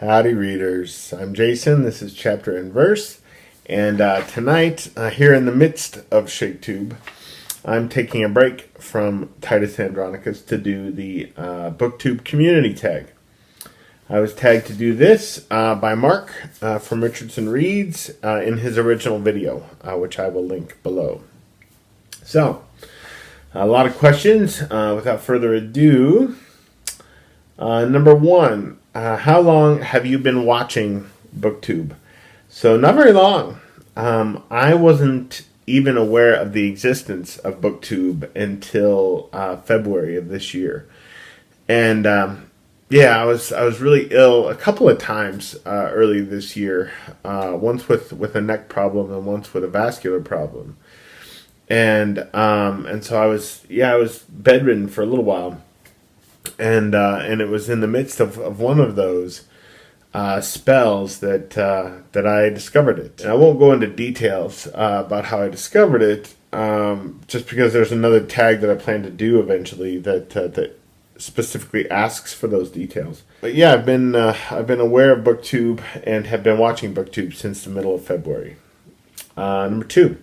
Howdy readers, I'm Jason, this is Chapter and Verse, and tonight, here in the midst of ShakeTube, I'm taking a break from Titus Andronicus to do the Booktube Community Tag. I was tagged to do this by Mark from Richardson Reads in his original video, which I will link below. So, a lot of questions. Without further ado, number one, how long have you been watching Booktube? So not very long. I wasn't even aware of the existence of Booktube until February of this year. And yeah, I was really ill a couple of times early this year. Once with a neck problem and once with a vascular problem. And so I was bedridden for a little while. And it was in the midst of one of those spells that I discovered it. And I won't go into details about how I discovered it, just because there's another tag that I plan to do eventually that specifically asks for those details. But yeah, I've been aware of Booktube and have been watching Booktube since the middle of February. Number two.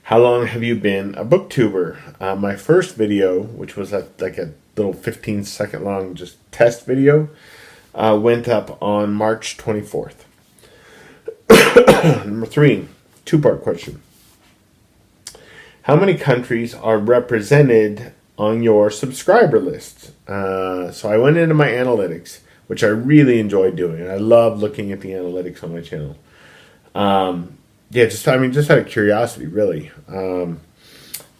How long have you been a booktuber? My first video, which was like a little 15-second long just test video, went up on March 24th. Number three, two-part question. How many countries are represented on your subscriber list? So I went into my analytics, which I really enjoy doing. I love looking at the analytics on my channel. Yeah, just out of curiosity, really.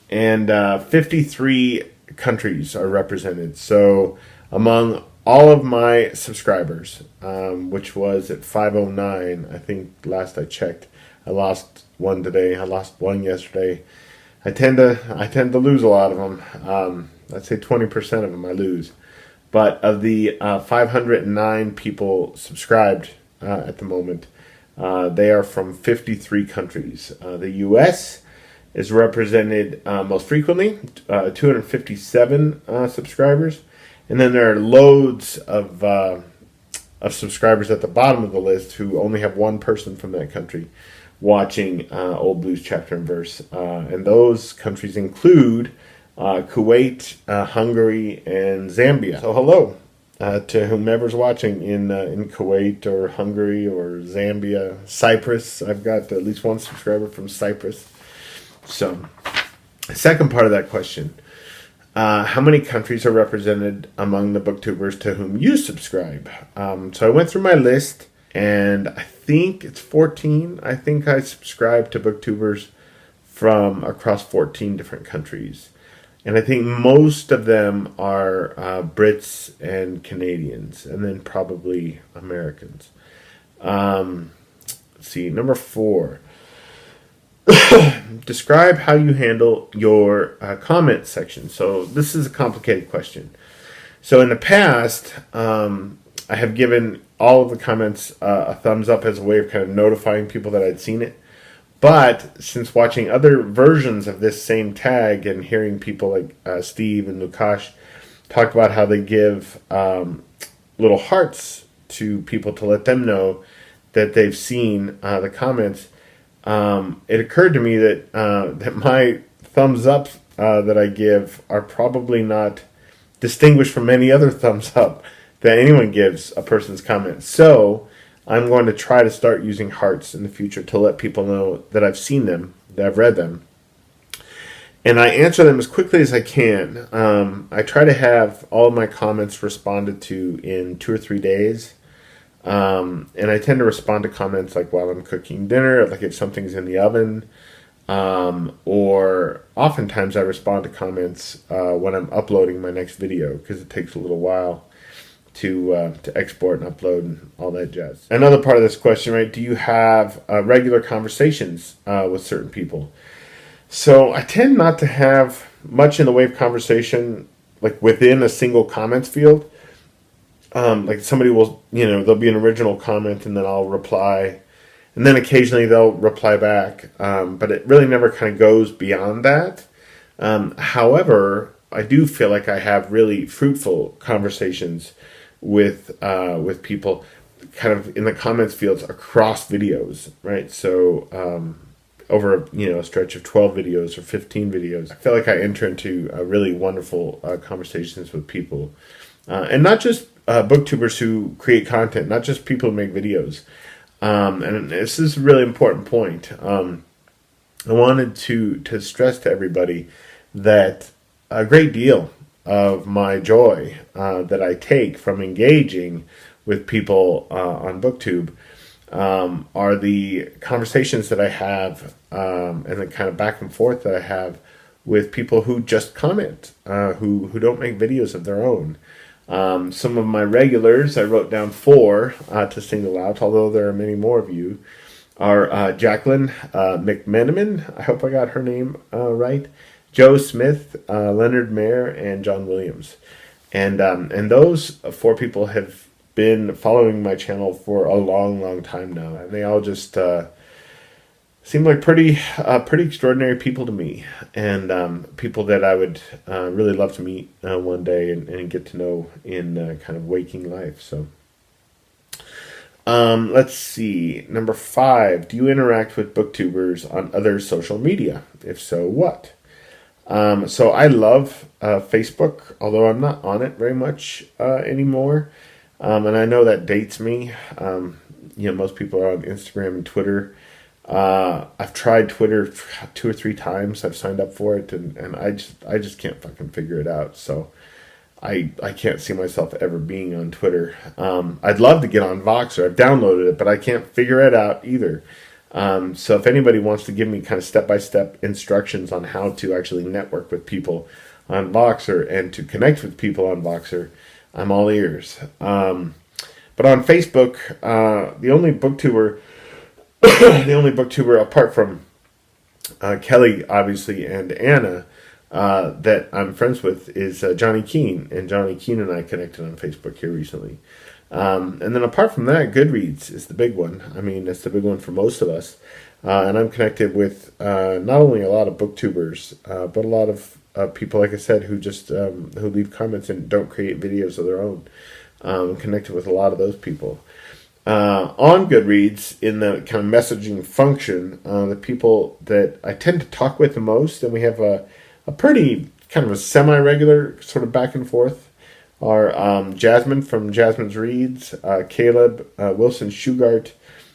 And 53 countries are represented. So among all of my subscribers, which was at 509, I think last I checked. I lost one today. I lost one yesterday. I tend to lose a lot of them. I'd say 20% of them I lose. But of the 509 people subscribed at the moment, they are from 53 countries. The U.S. is represented most frequently, 257 subscribers. And then there are loads of subscribers at the bottom of the list who only have one person from that country watching Old Blues Chapter and Verse. And those countries include Kuwait, Hungary, and Zambia. So hello. To whomever's watching in Kuwait or Hungary or Zambia, Cyprus. I've got at least one subscriber from Cyprus. So, second part of that question. How many countries are represented among the booktubers to whom you subscribe? So I went through my list, and I think it's 14. I think I subscribe to booktubers from across 14 different countries. And I think most of them are Brits and Canadians, and then probably Americans. Let's see, number 4. Describe how you handle your comment section. So this is a complicated question. So in the past, I have given all of the comments a thumbs up as a way of kind of notifying people that I'd seen it. But since watching other versions of this same tag and hearing people like Steve and Lukash talk about how they give little hearts to people to let them know that they've seen the comments, it occurred to me that my thumbs up that I give are probably not distinguished from any other thumbs up that anyone gives a person's comment. So I'm going to try to start using hearts in the future to let people know that I've seen them, that I've read them. And I answer them as quickly as I can. I try to have all of my comments responded to in 2 or 3 days. And I tend to respond to comments like while I'm cooking dinner, like if something's in the oven. Or oftentimes I respond to comments when I'm uploading my next video, because it takes a little while to export and upload and all that jazz. Another part of this question, right? Do you have regular conversations with certain people? So I tend not to have much in the way of conversation like within a single comments field. Like somebody will, there'll be an original comment and then I'll reply. And then occasionally they'll reply back. But it really never kind of goes beyond that. However, I do feel like I have really fruitful conversations with people kind of in the comments fields across videos, right? So over a stretch of 12 videos or 15 videos, I feel like I enter into really wonderful conversations with people, and not just booktubers who create content, not just people who make videos. And this is a really important point. I wanted to stress to everybody that a great deal of my joy that I take from engaging with people on Booktube are the conversations that I have and the kind of back and forth that I have with people who just comment, who don't make videos of their own. Some of my regulars, I wrote down 4 to single out, although there are many more of you, are Jacqueline McMenamin, I hope I got her name right, Joe Smith, Leonard Mayer, and John Williams. And those 4 people have been following my channel for a long, long time now. And they all just seem like pretty extraordinary people to me. And people that I would really love to meet one day and get to know in kind of waking life. So let's see. Number 5, do you interact with booktubers on other social media? If so, what? So I love Facebook, although I'm not on it very much anymore. And I know that dates me. Most people are on Instagram and Twitter. I've tried Twitter 2 or 3 times. I've signed up for it, and I just can't fucking figure it out. So I can't see myself ever being on Twitter. I'd love to get on Voxer. I've downloaded it, but I can't figure it out either. So if anybody wants to give me kind of step-by-step instructions on how to actually network with people on Voxer and to connect with people on Voxer, I'm all ears. But on Facebook, the only booktuber apart from Kelly, obviously, and Anna, that I'm friends with is Johnny Keene. And Johnny Keene and I connected on Facebook here recently. And then apart from that, Goodreads is the big one. I mean, that's the big one for most of us. And I'm connected with not only a lot of booktubers, but a lot of people, like I said, who just who leave comments and don't create videos of their own. I'm connected with a lot of those people. On Goodreads, in the kind of messaging function, the people that I tend to talk with the most, and we have a pretty kind of a semi-regular sort of back and forth, are Jasmine from Richardson Reads, Caleb, Wilson Shugart,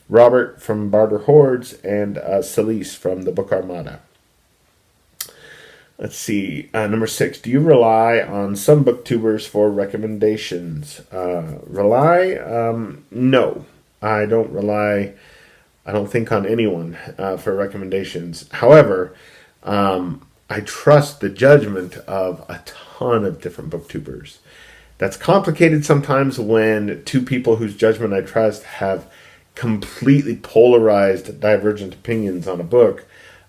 Robert from Barter Hordes, and Celise from the Book Armada. Let's see. Number 6. Do you rely on some booktubers for recommendations? No. I don't rely, I don't think, on anyone for recommendations. However, I trust the judgment of a ton of different booktubers. That's complicated sometimes when 2 people whose judgment I trust have completely polarized, divergent opinions on a book.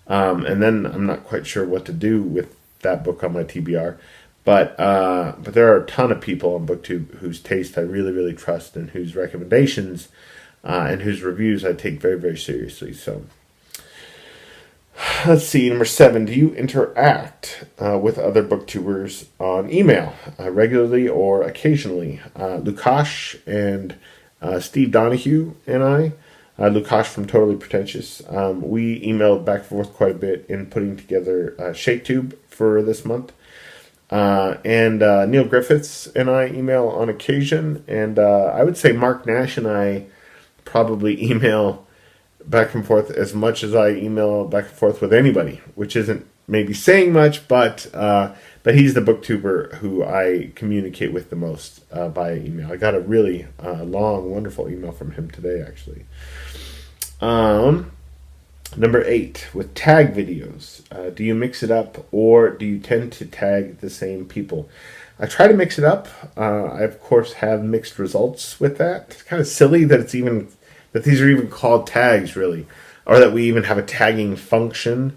And then I'm not quite sure what to do with that book on my TBR. But there are a ton of people on Booktube whose taste I really, really trust and whose recommendations and whose reviews I take very, very seriously. So let's see. Number 7, do you interact with other booktubers on email regularly or occasionally? Lukash and Steve Donahue and I, Lukash from Totally Pretentious, we emailed back and forth quite a bit in putting together ShakeTube for this month. And Neil Griffiths and I email on occasion, and I would say Mark Nash and I probably email back and forth as much as I email back and forth with anybody, which isn't maybe saying much, but he's the booktuber who I communicate with the most via email. I got a really long, wonderful email from him today, actually. Number 8, with tag videos, do you mix it up or do you tend to tag the same people? I try to mix it up. I, of course, have mixed results with that. It's kind of silly that these are even called tags, really, or that we even have a tagging function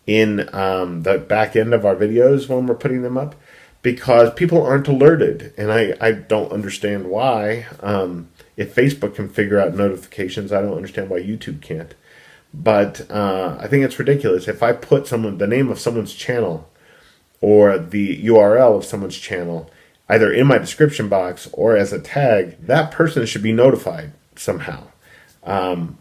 in the back end of our videos when we're putting them up, because people aren't alerted, and I don't understand why. If Facebook can figure out notifications, I don't understand why YouTube can't. But I think it's ridiculous. If I put the name of someone's channel or the URL of someone's channel either in my description box or as a tag, that person should be notified somehow.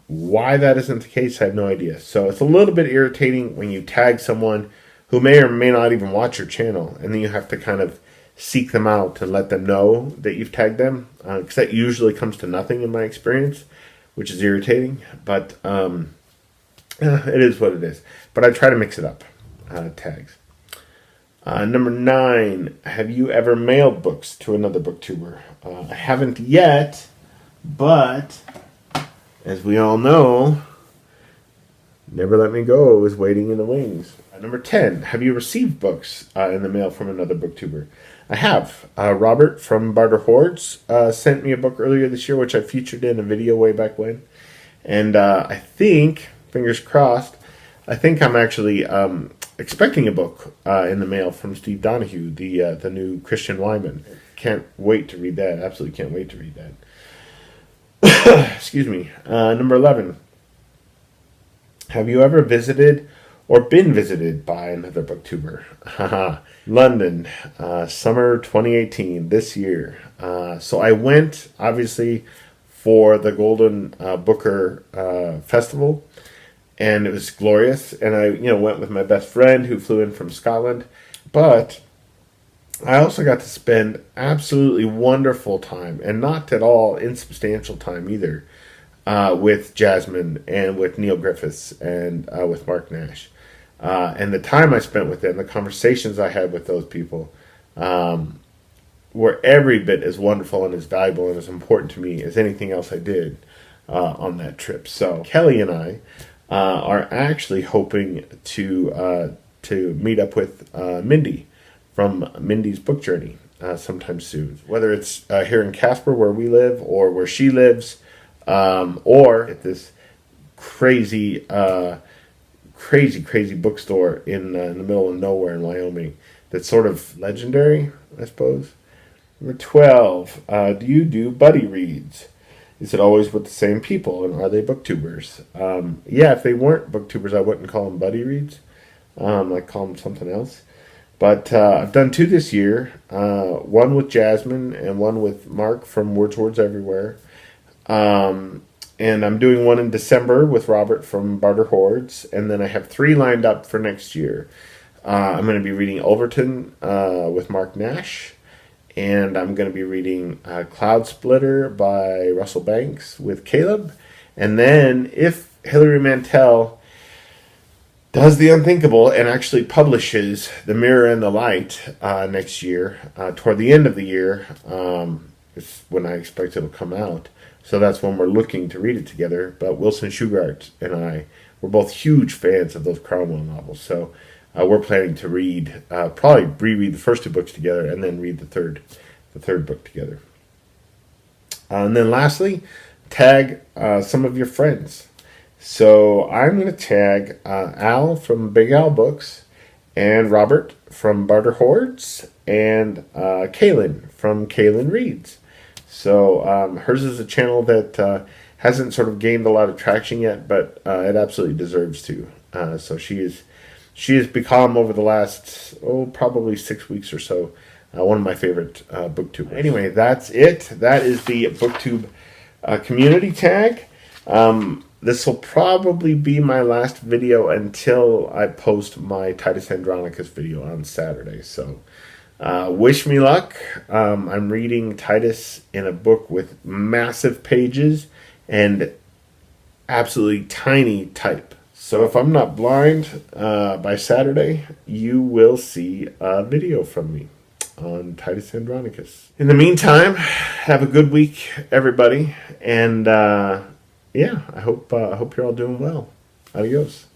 Why that isn't the case, I have no idea. So it's a little bit irritating when you tag someone who may or may not even watch your channel, and then you have to kind of seek them out and let them know that you've tagged them, because that usually comes to nothing in my experience, which is irritating. But it is what it is. But I try to mix it up, tags. Number 9, have you ever mailed books to another booktuber? I haven't yet, but as we all know, Never Let Me Go is waiting in the wings. Number 10, have you received books in the mail from another booktuber? I have. Robert from Barter Hordes sent me a book earlier this year, which I featured in a video way back when. And I think, fingers crossed, I think I'm actually expecting a book in the mail from Steve Donahue, the new Christian Wyman. Can't wait to read that. Absolutely can't wait to read that. Excuse me. Number 11. Have you ever visited or been visited by another booktuber? London, summer 2018, this year. So I went, obviously, for the Golden Booker Festival, and it was glorious. And I, went with my best friend who flew in from Scotland. But I also got to spend absolutely wonderful time, and not at all insubstantial time either, with Jasmine and with Neil Griffiths and with Mark Nash. And the time I spent with them, the conversations I had with those people, were every bit as wonderful and as valuable and as important to me as anything else I did on that trip. So Kelly and I are actually hoping to meet up with Mindy from Mindy's Book Journey sometime soon. Whether it's here in Casper where we live, or where she lives, or at this crazy bookstore in the middle of nowhere in Wyoming that's sort of legendary, I suppose. Number 12, do you do buddy reads? Is it always with the same people, and are they booktubers? Yeah, if they weren't booktubers, I wouldn't call them buddy reads. I'd call them something else. But I've done 2 this year, one with Jasmine and one with Mark from Words Everywhere. And I'm doing one in December with Robert from Barter Hordes, and then I have 3 lined up for next year. I'm going to be reading Overton with Mark Nash, and I'm going to be reading Cloud Splitter by Russell Banks with Caleb. And then if Hilary Mantel does the unthinkable and actually publishes The Mirror and the Light next year, toward the end of the year, is when I expect it'll come out. So that's when we're looking to read it together. But Wilson Shugart and I, we're both huge fans of those Cromwell novels. So we're planning to read, probably reread the first 2 books together, and then read the third book together. And then lastly, tag some of your friends. So I'm going to tag Al from Big Al Books, and Robert from Barter Hordes, and Kaylin from Kaylin Reads. So hers is a channel that hasn't sort of gained a lot of traction yet, but it absolutely deserves to. So she has become, over the last, probably 6 weeks or so, one of my favorite booktubers. Anyway, that's it. That is the Booktube community tag. This will probably be my last video until I post my Titus Andronicus video on Saturday. So wish me luck. I'm reading Titus in a book with massive pages and absolutely tiny type. So if I'm not blind by Saturday, you will see a video from me on Titus Andronicus. In the meantime, have a good week, everybody. And I hope you're all doing well. Adios.